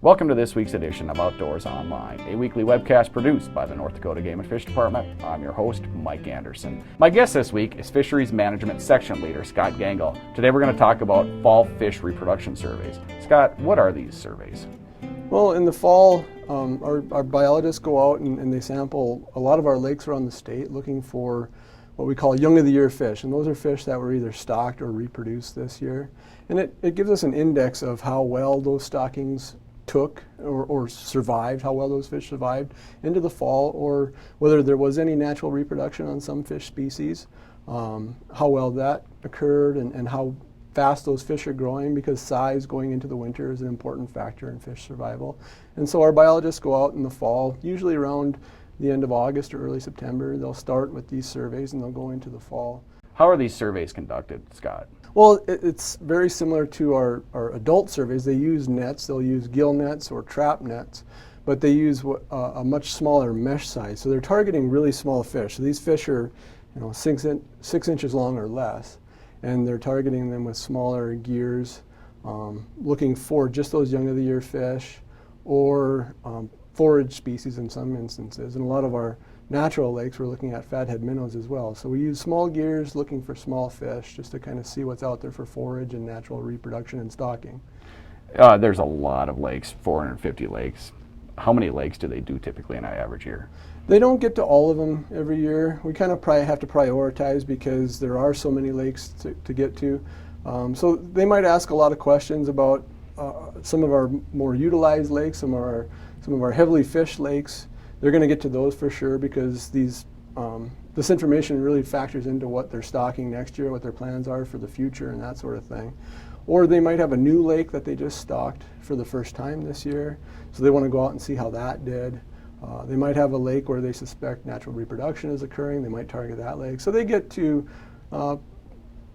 Welcome to this week's edition of Outdoors Online, a weekly webcast produced by the North Dakota Game and Fish Department. I'm your host, Mike Anderson. My guest this week is Fisheries Management Section Leader Scott Gangl. Today we're going to talk about fall fish reproduction surveys. Scott, what are these surveys? Well, in the fall, our biologists go out and they sample a lot of our lakes around the state looking for what we call young of the year fish. And those are fish that were either stocked or reproduced this year. And it gives us an index of how well those stockings took or survived, how well those fish survived into the fall, or whether there was any natural reproduction on some fish species, how well that occurred, and how fast those fish are growing, because size going into the winter is an important factor in fish survival. And so our biologists go out in the fall, usually around the end of August or early September. They'll start with these surveys and they'll go into the fall. How are these surveys conducted, Scott? Well, it's very similar to our adult surveys. They use nets. They'll use gill nets or trap nets, but they use a much smaller mesh size. So they're targeting really small fish. So these fish are, 6 inches long or less, and they're targeting them with smaller gears, looking for just those young of the year fish or forage species in some instances. And a lot of our natural lakes, we're looking at fathead minnows as well. So we use small gears looking for small fish just to kind of see what's out there for forage and natural reproduction and stocking. There's a lot of lakes, 450 lakes. How many lakes do they do typically in an average year? They don't get to all of them every year. We kind of have to prioritize because there are so many lakes to get to. So they might ask a lot of questions about some of our more utilized lakes, some of our heavily fished lakes. They're going to get to those for sure, because this information really factors into what they're stocking next year, what their plans are for the future, and that sort of thing. Or they might have a new lake that they just stocked for the first time this year, so they want to go out and see how that did. They might have a lake where they suspect natural reproduction is occurring. They might target that lake. So they get to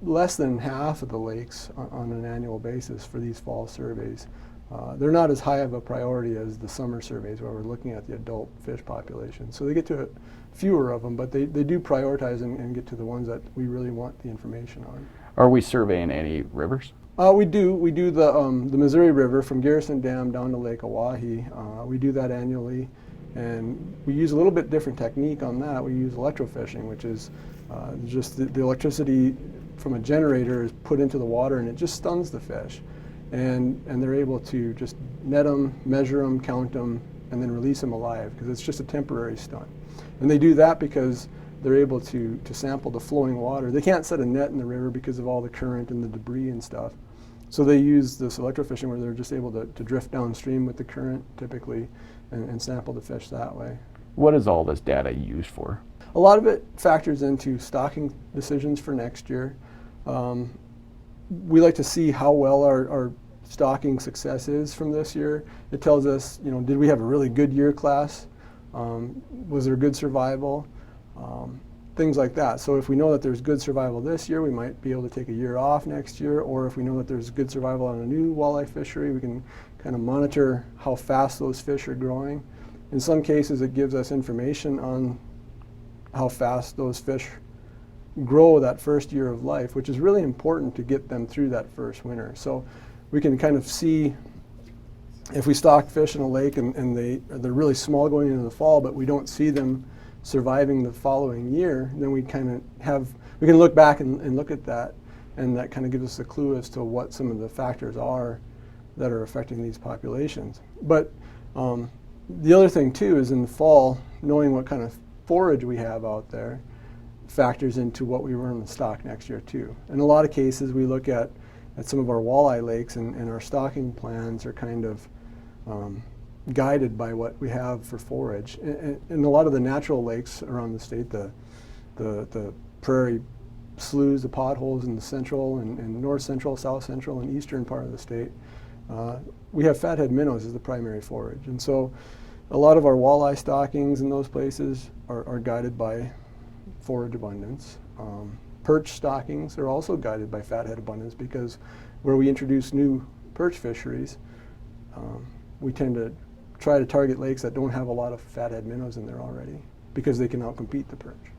less than half of the lakes on an annual basis for these fall surveys. They're not as high of a priority as the summer surveys where we're looking at the adult fish population. So they get to fewer of them, but they do prioritize and get to the ones that we really want the information on. Are we surveying any rivers? We do. We do the Missouri River from Garrison Dam down to Lake Oahe. We do that annually, and we use a little bit different technique on that. We use electrofishing, which is just the electricity from a generator is put into the water and it just stuns the fish. And they're able to just net them, measure them, count them, and then release them alive, because it's just a temporary stun. And they do that because they're able to sample the flowing water. They can't set a net in the river because of all the current and the debris and stuff. So they use this electrofishing where they're just able to drift downstream with the current typically and sample the fish that way. What is all this data used for? A lot of it factors into stocking decisions for next year. We like to see how well our stocking success is from this year. It tells us, did we have a really good year class? Was there good survival? Things like that. So if we know that there's good survival this year, we might be able to take a year off next year. Or if we know that there's good survival on a new walleye fishery, we can kind of monitor how fast those fish are growing. In some cases, it gives us information on how fast those fish grow that first year of life, which is really important to get them through that first winter. So we can kind of see if we stock fish in a lake and they're really small going into the fall, but we don't see them surviving the following year, then we can look back and look at that, and that kind of gives us a clue as to what some of the factors are that are affecting these populations. But the other thing too is in the fall, knowing what kind of forage we have out there factors into what we run in the stock next year too. In a lot of cases, we look at some of our walleye lakes, and our stocking plans are kind of guided by what we have for forage. In a lot of the natural lakes around the state, the prairie sloughs, the potholes in the central and north central, south central, and eastern part of the state, we have fathead minnows as the primary forage. And so a lot of our walleye stockings in those places are guided by forage abundance. Perch stockings are also guided by fathead abundance, because where we introduce new perch fisheries, we tend to try to target lakes that don't have a lot of fathead minnows in there already, because they can outcompete the perch,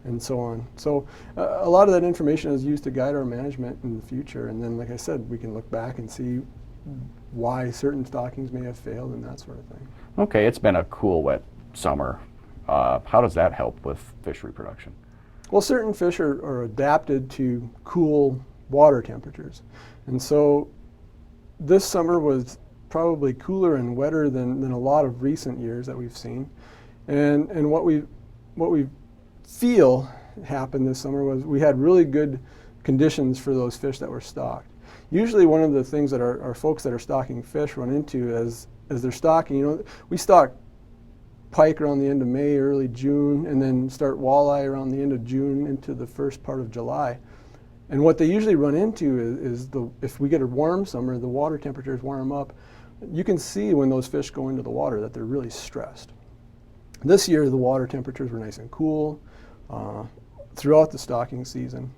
and so on. So a lot of that information is used to guide our management in the future, and then, like I said, we can look back and see why certain stockings may have failed and that sort of thing. Okay, it's been a cool, wet summer. How does that help with fish reproduction? Well, certain fish are adapted to cool water temperatures. And so this summer was probably cooler and wetter than a lot of recent years that we've seen. And what we feel happened this summer was we had really good conditions for those fish that were stocked. Usually one of the things that our folks that are stocking fish run into as they're stocking, we stock pike around the end of May, early June, and then start walleye around the end of June into the first part of July. And what they usually run into is if we get a warm summer, the water temperatures warm up, you can see when those fish go into the water that they're really stressed. This year the water temperatures were nice and cool throughout the stocking season.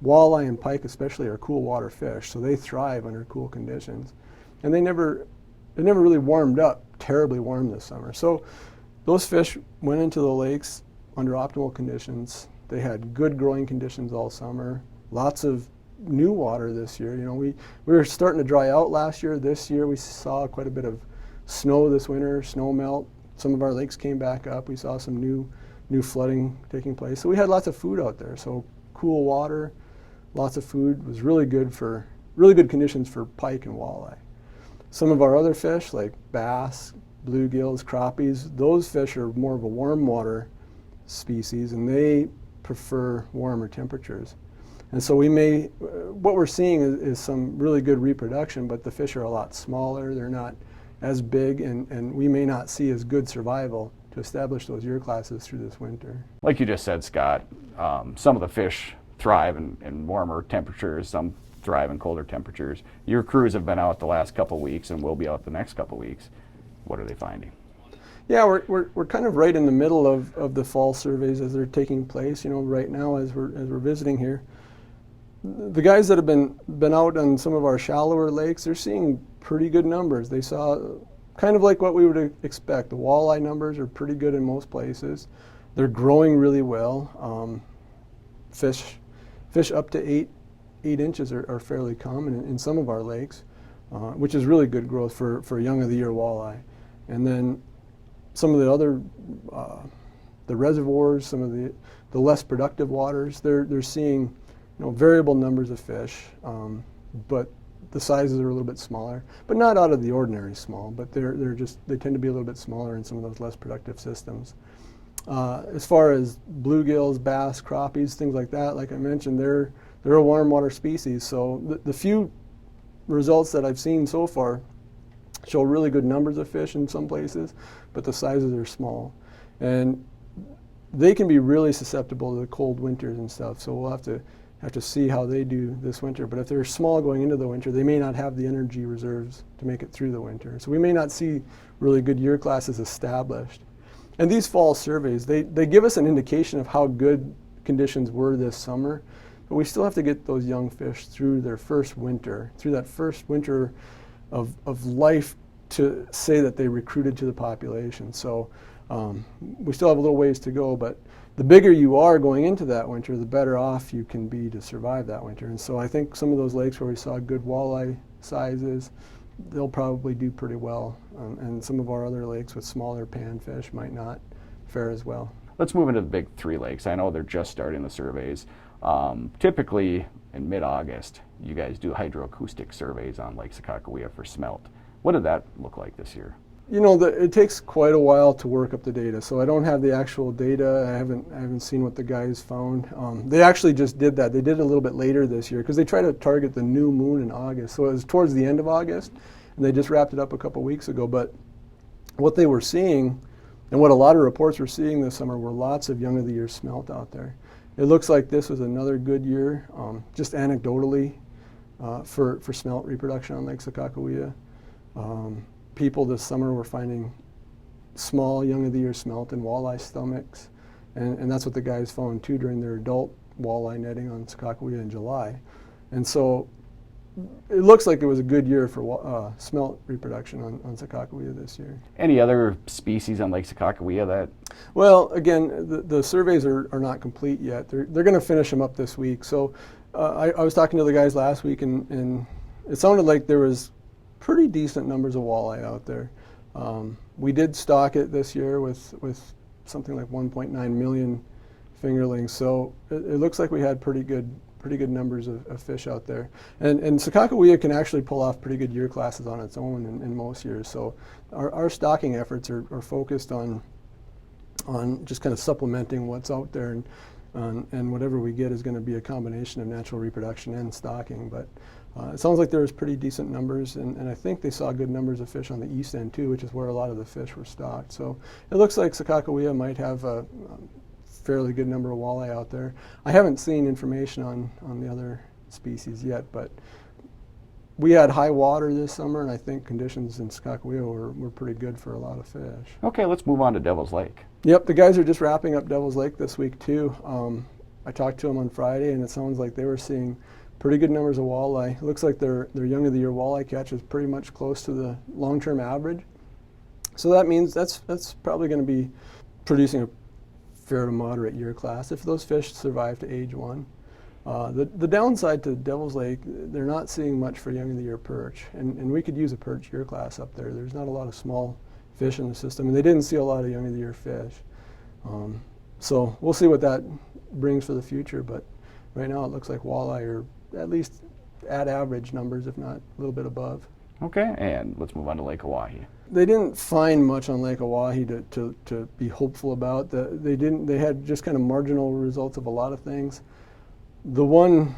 Walleye and pike especially are cool water fish, so they thrive under cool conditions. And it never really warmed up terribly warm this summer. So those fish went into the lakes under optimal conditions. They had good growing conditions all summer, lots of new water this year. We were starting to dry out last year. This year we saw quite a bit of snow this winter, snow melt. Some of our lakes came back up. We saw some new flooding taking place. So we had lots of food out there. So cool water, lots of food was really good conditions for pike and walleye. Some of our other fish like bass, bluegills, crappies, those fish are more of a warm water species and they prefer warmer temperatures. And so what we're seeing is some really good reproduction, but the fish are a lot smaller, they're not as big, and we may not see as good survival to establish those year classes through this winter. Like you just said, Scott, some of the fish thrive in warmer temperatures, some thrive in colder temperatures. Your crews have been out the last couple weeks and will be out the next couple weeks. What are they finding? Yeah, we're kind of right in the middle of the fall surveys as they're taking place. Right now as we're visiting here, the guys that have been out on some of our shallower lakes, they're seeing pretty good numbers. They saw kind of like what we would expect. The walleye numbers are pretty good in most places. They're growing really well. Fish up to 8 inches are fairly common in some of our lakes, which is really good growth for young of the year walleye. And then some of the other, the reservoirs, some of the less productive waters, they're seeing variable numbers of fish, but the sizes are a little bit smaller, but not out of the ordinary small, but they tend to be a little bit smaller in some of those less productive systems. As far as bluegills, bass, crappies, things like that, like I mentioned, they're a warm water species. So the few results that I've seen so far show really good numbers of fish in some places, but the sizes are small. And they can be really susceptible to the cold winters and stuff, so we'll have to see how they do this winter. But if they're small going into the winter, they may not have the energy reserves to make it through the winter. So we may not see really good year classes established. And these fall surveys, they give us an indication of how good conditions were this summer, but we still have to get those young fish through their first winter, through that first winter of life to say that they recruited to the population. So we still have a little ways to go, but the bigger you are going into that winter, the better off you can be to survive that winter. And so I think some of those lakes where we saw good walleye sizes, they'll probably do pretty well. And some of our other lakes with smaller panfish might not fare as well. Let's move into the big three lakes. I know they're just starting the surveys. Typically in mid-August, you guys do hydroacoustic surveys on Lake Sakakawea for smelt. What did that look like this year? It takes quite a while to work up the data, so I don't have the actual data. I haven't seen what the guys found. They actually just did that. They did it a little bit later this year because they try to target the new moon in August. So it was towards the end of August, and they just wrapped it up a couple weeks ago. But what they were seeing, and what a lot of reports were seeing this summer, were lots of young of the year smelt out there. It looks like this was another good year, just anecdotally, for smelt reproduction on Lake Sakakawea. People this summer were finding small young of the year smelt in walleye stomachs, and that's what the guys found too during their adult walleye netting on Sakakawea in July. And so it looks like it was a good year for smelt reproduction on Sakakawea this year. Any other species on Lake Sakakawea that? Well, again, the surveys are not complete yet. They're going to finish them up this week. So I was talking to the guys last week, and it sounded like there was pretty decent numbers of walleye out there. We did stock it this year with something like 1.9 million fingerlings, so it looks like we had pretty good numbers of fish out there. And Sakakawea can actually pull off pretty good year classes on its own in most years. So our stocking efforts are focused on just kind of supplementing what's out there, and whatever we get is going to be a combination of natural reproduction and stocking. But it sounds like there was pretty decent numbers, and I think they saw good numbers of fish on the east end too, which is where a lot of the fish were stocked. So it looks like Sakakawea might have a fairly good number of walleye out there. I haven't seen information on the other species yet, but we had high water this summer, and I think conditions in Sakakawea were pretty good for a lot of fish. Okay, let's move on to Devil's Lake. Yep, the guys are just wrapping up Devil's Lake this week too. I talked to them on Friday, and it sounds like they were seeing pretty good numbers of walleye. It looks like their young of the year walleye catch is pretty much close to the long-term average. So that means that's probably going to be producing a fair to moderate year class if those fish survive to age 1. The downside to Devil's Lake, they're not seeing much for young of the year perch, and we could use a perch year class up there. There's not a lot of small fish in the system, and they didn't see a lot of young of the year fish. So we'll see what that brings for the future, but right now it looks like walleye are at least at average numbers, if not a little bit above. Okay, and let's move on to Lake Oahe. They didn't find much on Lake Oahe to be hopeful about. They had just kind of marginal results of a lot of things. The one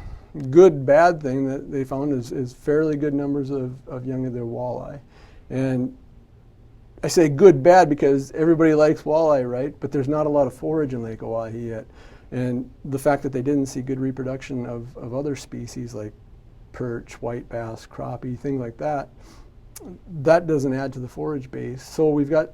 good bad thing that they found is fairly good numbers of young of their walleye. And I say good bad because everybody likes walleye, right? But there's not a lot of forage in Lake Oahe yet. And the fact that they didn't see good reproduction of other species like perch, white bass, crappie, things like that, that doesn't add to the forage base. So we've got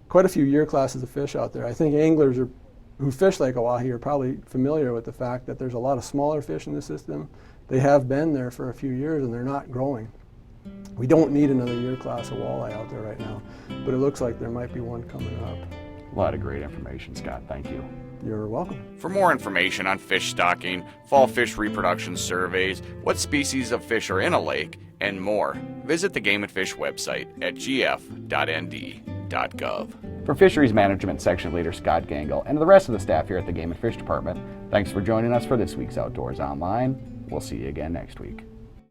quite a few year classes of fish out there. I think anglers who fish Lake Oahe are probably familiar with the fact that there's a lot of smaller fish in the system. They have been there for a few years and they're not growing. We don't need another year class of walleye out there right now, but it looks like there might be one coming up. A lot of great information, Scott. Thank you. You're welcome. For more information on fish stocking, fall fish reproduction surveys, what species of fish are in a lake, and more, visit the Game and Fish website at gf.nd.gov. For Fisheries Management Section Leader Scott Gangl and the rest of the staff here at the Game and Fish Department, thanks for joining us for this week's Outdoors Online. We'll see you again next week.